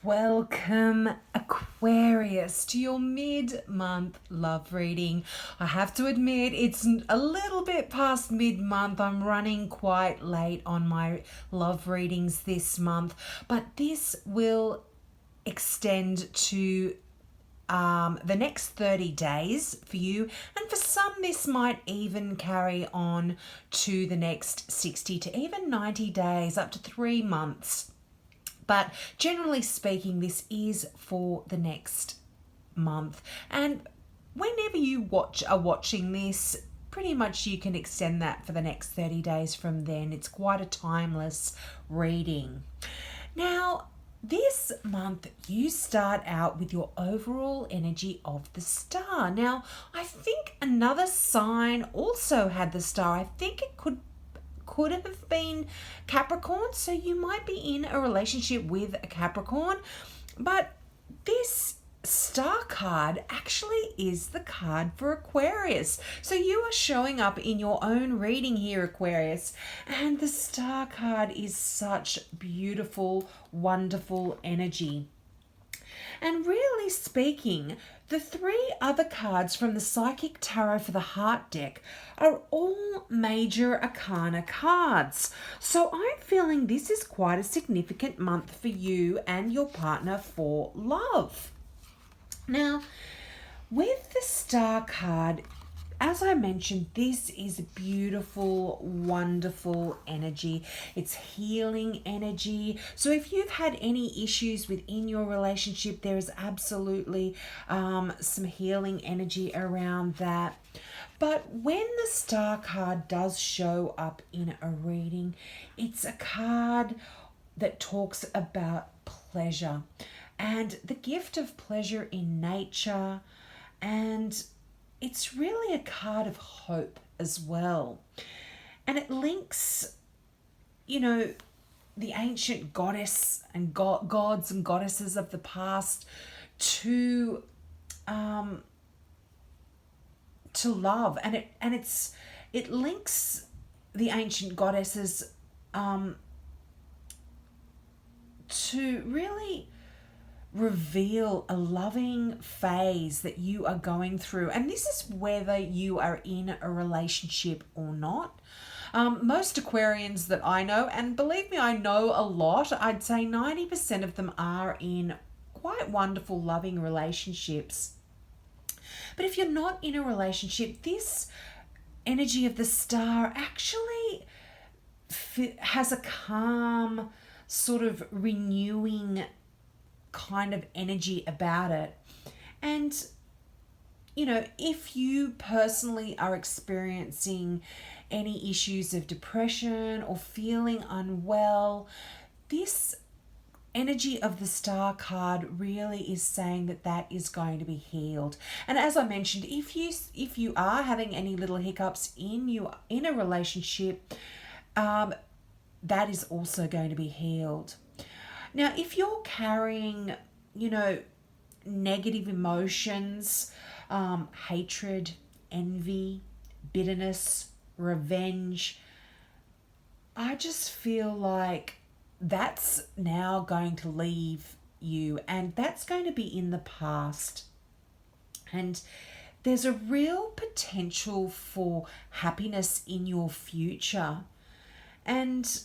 Welcome, Aquarius, to your mid-month love reading. I have to admit, it's a little bit past mid-month. I'm running quite late on my love readings this month, but this will extend to the next 30 days for you, and for some this might even carry on to the next 60 to even 90 days, up to 3 months. But generally speaking, this is for the next month. And whenever you are watching this, pretty much you can extend that for the next 30 days from then. It's quite a timeless reading. Now, this month you start out with your overall energy of the star. Now, I think another sign also had the star. I think it could have been Capricorn, so you might be in a relationship with a Capricorn, but this star card actually is the card for Aquarius. So you are showing up in your own reading here, Aquarius, and the star card is such beautiful, wonderful energy. And really speaking, the three other cards from the Psychic Tarot for the Heart deck are all major arcana cards. So I'm feeling this is quite a significant month for you and your partner for love. Now, with the Star card, as I mentioned, this is beautiful, wonderful energy. It's healing energy. So if you've had any issues within your relationship, there is absolutely some healing energy around that. But when the Star card does show up in a reading, it's a card that talks about pleasure and the gift of pleasure in nature, and it's really a card of hope as well. And it links, the ancient goddess and gods and goddesses of the past to love. And it links the ancient goddesses to really reveal a loving phase that you are going through. And this is whether you are in a relationship or not. Most Aquarians that I know, and believe me, I know a lot, I'd say 90% of them are in quite wonderful, loving relationships. But if you're not in a relationship, this energy of the star actually has a calm, sort of renewing kind of energy about it. And if you personally are experiencing any issues of depression or feeling unwell, this energy of the Star card really is saying that is going to be healed. And as I mentioned, if you are having any little hiccups in a relationship, that is also going to be healed. Now, if you're carrying, negative emotions, hatred, envy, bitterness, revenge, I just feel like that's now going to leave you, and that's going to be in the past. And there's a real potential for happiness in your future. And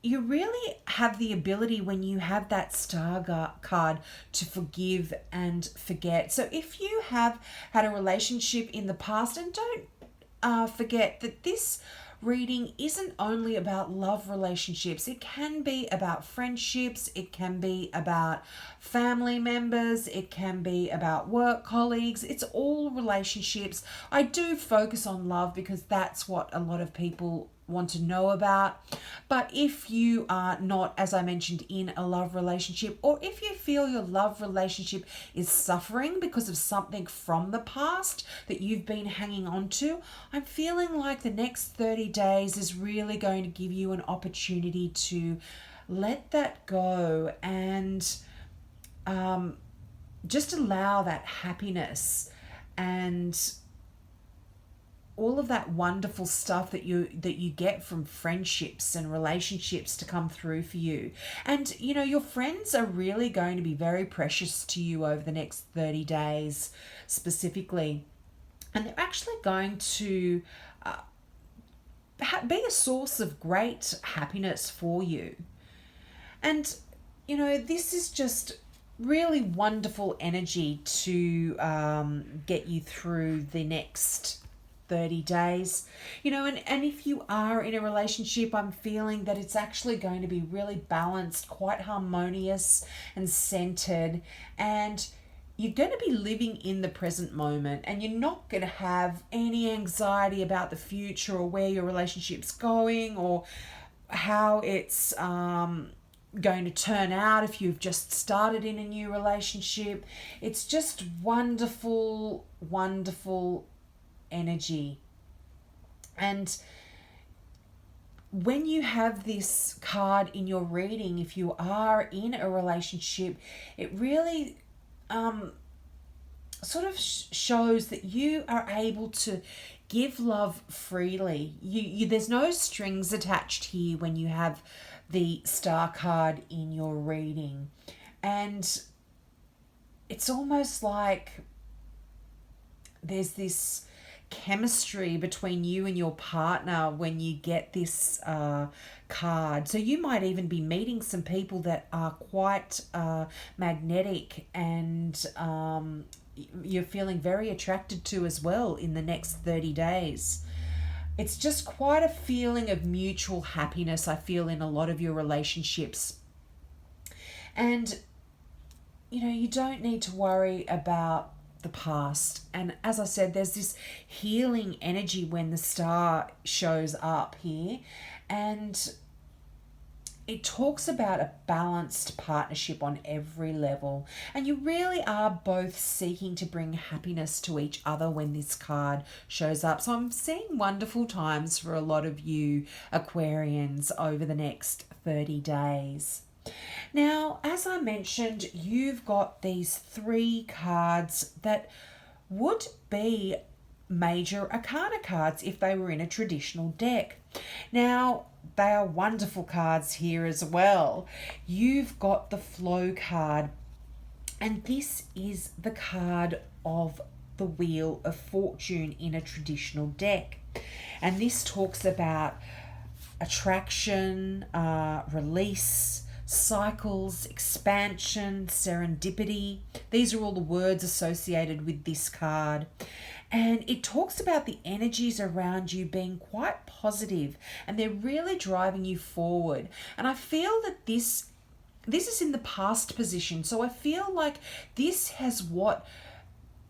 you really have the ability, when you have that Star card, to forgive and forget. So if you have had a relationship in the past, and don't forget that this reading isn't only about love relationships. It can be about friendships. It can be about family members. It can be about work colleagues. It's all relationships. I do focus on love because that's what a lot of people want to know about. But if you are not, as I mentioned, in a love relationship, or if you feel your love relationship is suffering because of something from the past that you've been hanging on to, I'm feeling like the next 30 days is really going to give you an opportunity to let that go and just allow that happiness and all of that wonderful stuff that you get from friendships and relationships to come through for you. And you know, your friends are really going to be very precious to you over the next 30 days specifically. And they're actually going to be a source of great happiness for you. And you know, this is just really wonderful energy to get you through the next 30 days. You know, and if you are in a relationship, I'm feeling that it's actually going to be really balanced, quite harmonious and centered, and you're going to be living in the present moment, and you're not going to have any anxiety about the future or where your relationship's going or how it's going to turn out if you've just started in a new relationship. It's just wonderful, wonderful energy. And when you have this card in your reading, if you are in a relationship, it really sort of shows that you are able to give love freely. You there's no strings attached here when you have the star card in your reading. And it's almost like there's this chemistry between you and your partner when you get this card. So you might even be meeting some people that are quite magnetic, and you're feeling very attracted to as well in the next 30 days. It's just quite a feeling of mutual happiness, I feel, in a lot of your relationships. And, you know, you don't need to worry about the past. And as I said, there's this healing energy when the star shows up here. And it talks about a balanced partnership on every level. And you really are both seeking to bring happiness to each other when this card shows up. So I'm seeing wonderful times for a lot of you Aquarians over the next 30 days. Now, as I mentioned, you've got these 3 cards that would be major arcana cards if they were in a traditional deck. Now, they are wonderful cards here as well. You've got the Flow card, and this is the card of the Wheel of Fortune in a traditional deck. And this talks about attraction, release, cycles, expansion, serendipity. These are all the words associated with this card. And it talks about the energies around you being quite positive, and they're really driving you forward. And I feel that this is in the past position. So I feel like this is what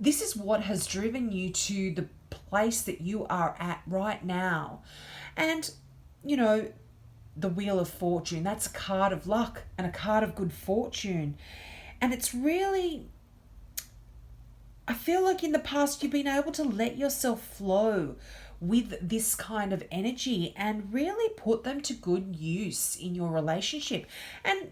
has driven you to the place that you are at right now. And, you know, the Wheel of Fortune, that's a card of luck and a card of good fortune. And it's really, I feel like in the past you've been able to let yourself flow with this kind of energy and really put them to good use in your relationship. And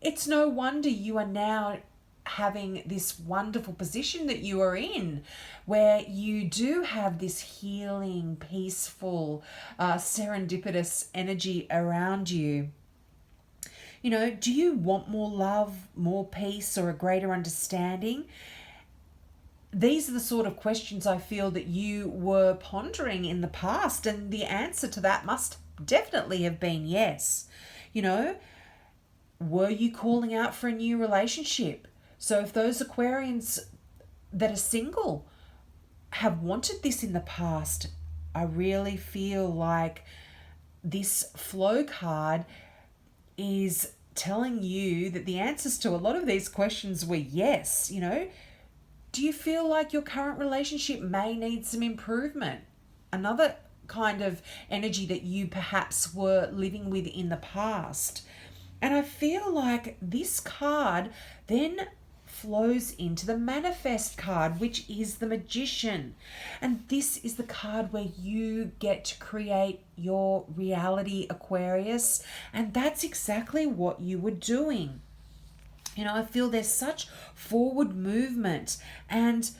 it's no wonder you are now having this wonderful position that you are in, where you do have this healing, peaceful, serendipitous energy around you. You know, do you want more love, more peace, or a greater understanding? These are the sort of questions I feel that you were pondering in the past, and the answer to that must definitely have been yes. You know, were you calling out for a new relationship? So if those Aquarians that are single have wanted this in the past, I really feel like this Flow card is telling you that the answers to a lot of these questions were yes. You know, do you feel like your current relationship may need some improvement? Another kind of energy that you perhaps were living with in the past. And I feel like this card then flows into the Manifest card, which is the Magician. And this is the card where you get to create your reality, Aquarius. And that's exactly what you were doing. You know, I feel there's such forward movement, and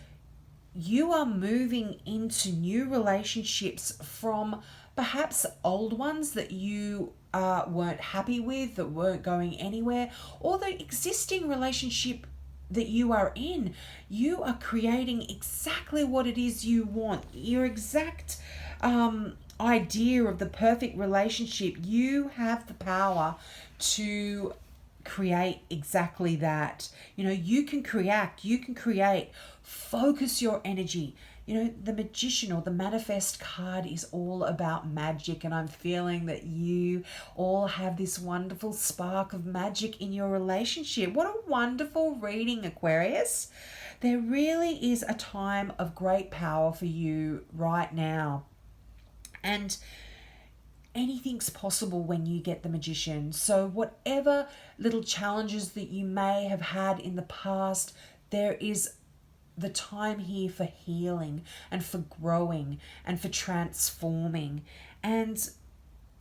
you are moving into new relationships from perhaps old ones that you weren't happy with, that weren't going anywhere, or the existing relationship that you are in. You are creating exactly what it is you want, your exact idea of the perfect relationship. You have the power to create exactly that. You can create, focus your energy. The magician or the manifest card is all about magic, and I'm feeling that you all have this wonderful spark of magic in your relationship. What a wonderful reading, Aquarius. There really is a time of great power for you right now. And anything's possible when you get the magician. So whatever little challenges that you may have had in the past, there is the time here for healing and for growing and for transforming. And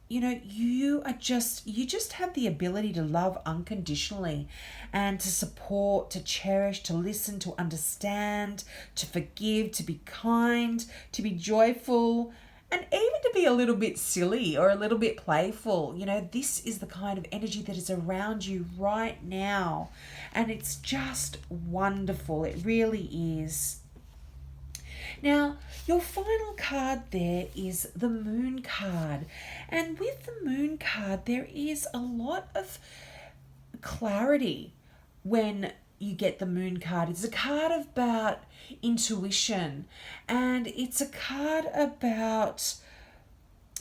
you just have the ability to love unconditionally and to support, to cherish, to listen, to understand, to forgive, to be kind, to be joyful, and even to be a little bit silly or a little bit playful. This is the kind of energy that is around you right now. And it's just wonderful. It really is. Now, your final card there is the Moon card. And with the Moon card, there is a lot of clarity when you get the Moon card. It's a card about intuition, and it's a card about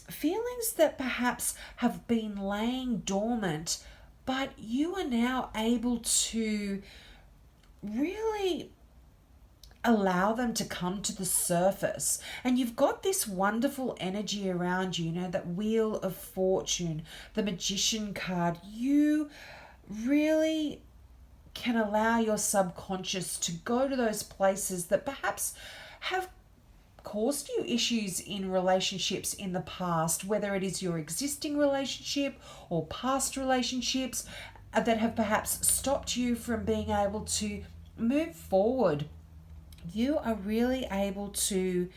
feelings that perhaps have been laying dormant, but you are now able to really allow them to come to the surface. And you've got this wonderful energy around you, that Wheel of Fortune, the Magician card. You really can allow your subconscious to go to those places that perhaps have caused you issues in relationships in the past, whether it is your existing relationship or past relationships that have perhaps stopped you from being able to move forward. You are really able to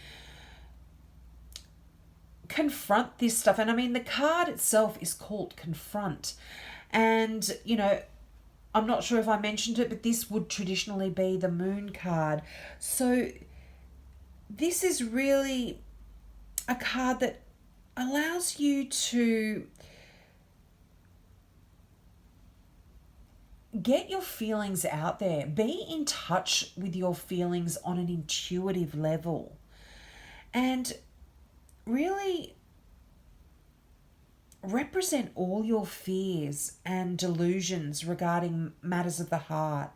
confront this stuff. And I mean, the card itself is called Confront. And, I'm not sure if I mentioned it, but this would traditionally be the Moon card. So this is really a card that allows you to get your feelings out there. Be in touch with your feelings on an intuitive level. And really represent all your fears and delusions regarding matters of the heart.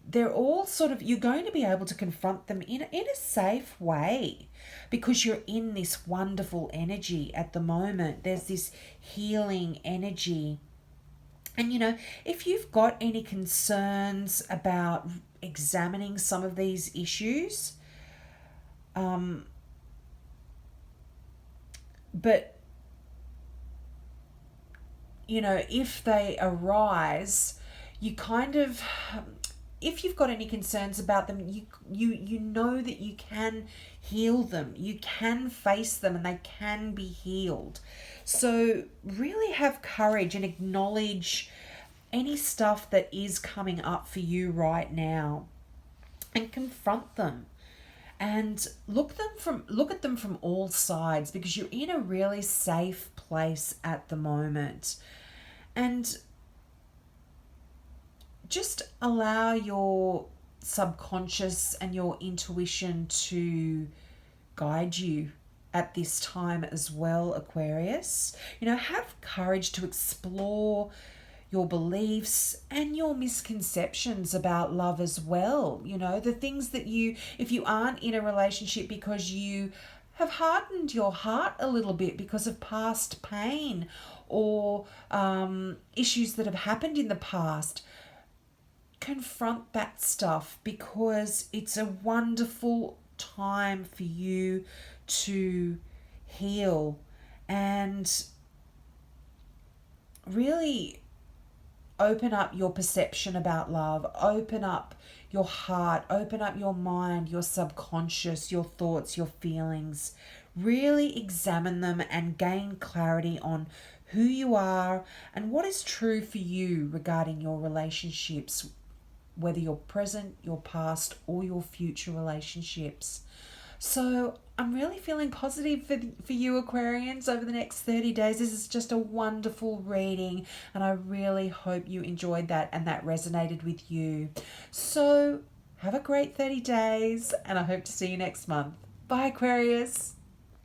They're all sort of, you're going to be able to confront them in a safe way, because you're in this wonderful energy at the moment. There's this healing energy. And if you've got any concerns about examining some of these issues, but if they arise, you kind of, if you've got any concerns about them, you know that you can heal them, you can face them, and they can be healed. So really have courage and acknowledge any stuff that is coming up for you right now, and confront them. And look at them from all sides, because you're in a really safe place at the moment. And just allow your subconscious and your intuition to guide you at this time as well, Aquarius. Have courage to explore your beliefs and your misconceptions about love as well. The things that if you aren't in a relationship because you have hardened your heart a little bit because of past pain or issues that have happened in the past, confront that stuff, because it's a wonderful time for you to heal and really open up your perception about love, open up your heart, open up your mind, your subconscious, your thoughts, your feelings. Really examine them and gain clarity on who you are and what is true for you regarding your relationships, whether your present, your past, or your future relationships. So I'm really feeling positive for you Aquarians over the next 30 days. This is just a wonderful reading and I really hope you enjoyed that and that resonated with you. So have a great 30 days and I hope to see you next month. Bye Aquarius.